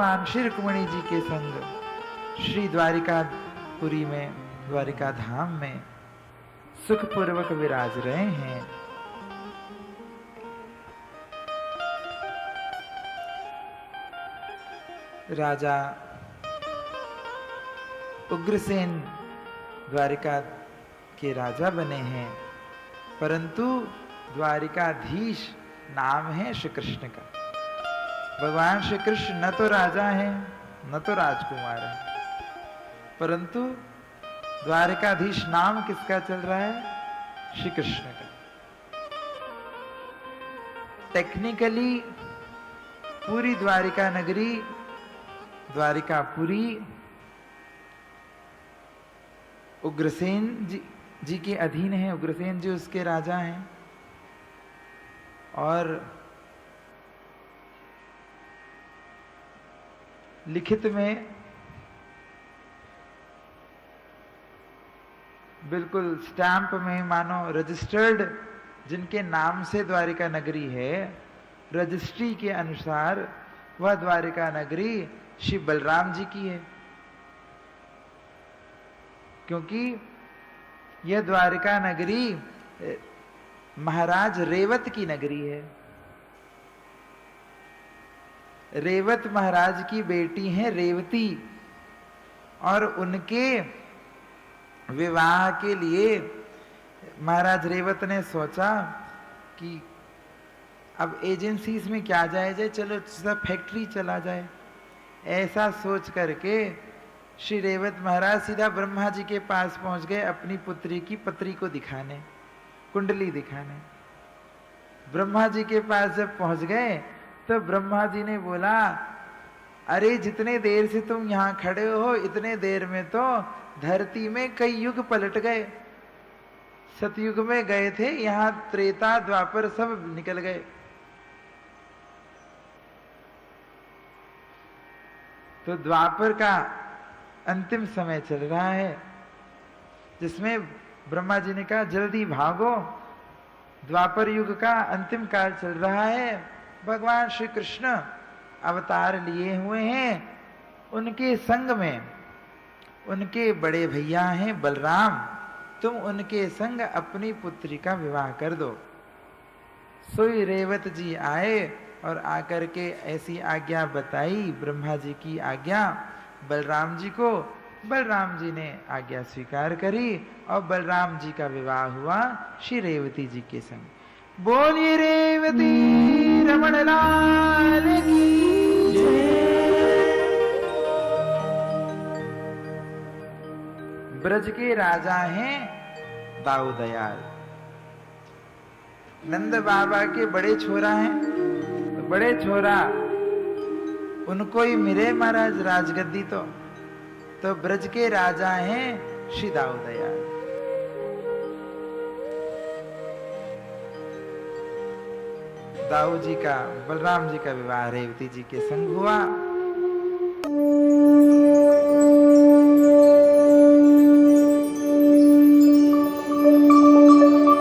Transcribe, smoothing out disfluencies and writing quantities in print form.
भगवान श्री रुक्मिणी जी के संग श्री द्वारिकापुरी में, द्वारिका धाम में सुखपूर्वक विराज रहे हैं। राजा उग्रसेन द्वारिका के राजा बने हैं, परंतु द्वारिकाधीश नाम है श्री कृष्ण का। भगवान श्री कृष्ण न तो राजा हैं न तो राजकुमार हैं, परंतु द्वारिकाधीश नाम किसका चल रहा है? श्री कृष्ण का। टेक्निकली पूरी द्वारिका नगरी, द्वारिकापुरी उग्रसेन जी के अधीन है। उग्रसेन जी उसके राजा हैं और लिखित में बिल्कुल स्टैंप में मानो रजिस्टर्ड जिनके नाम से द्वारिका नगरी है, रजिस्ट्री के अनुसार वह द्वारिका नगरी श्री बलराम जी की है, क्योंकि यह द्वारिका नगरी महाराज रेवत की नगरी है। रेवत महाराज की बेटी है रेवती, और उनके विवाह के लिए महाराज रेवत ने सोचा कि अब एजेंसीज में क्या जाया जाए, चलो सब फैक्ट्री चला जाए। ऐसा सोच करके श्री रेवत महाराज सीधा ब्रह्मा जी के पास पहुंच गए अपनी पुत्री की पत्री को दिखाने, कुंडली दिखाने। ब्रह्मा जी के पास जब पहुंच गए तो ब्रह्मा जी ने बोला, अरे जितने देर से तुम यहां खड़े हो, इतने देर में तो धरती में कई युग पलट गए। सतयुग में गए थे, यहां त्रेता द्वापर सब निकल गए। तो द्वापर का अंतिम समय चल रहा है, जिसमें ब्रह्मा जी ने कहा जल्दी भागो, द्वापर युग का अंतिम काल चल रहा है। भगवान श्री कृष्ण अवतार लिए हुए हैं, उनके संग में उनके बड़े भैया हैं बलराम, तुम उनके संग अपनी पुत्री का विवाह कर दो। सोई रेवत जी आए और आकर के ऐसी आज्ञा बताई, ब्रह्मा जी की आज्ञा बलराम जी को। बलराम जी ने आज्ञा स्वीकार करी और बलराम जी का विवाह हुआ श्री रेवती जी के संग। बोलिए रेवती रमण लाल की जय। ब्रज के राजा हैं दाऊ दयाल, नंद बाबा के बड़े छोरा हैं, तो बड़े छोरा उनको ही मिले महाराज राजगद्दी। तो ब्रज के राजा हैं श्री दाऊ दयाल। दाऊ जी का बलराम जी का विवाह रेवती जी के संग हुआ।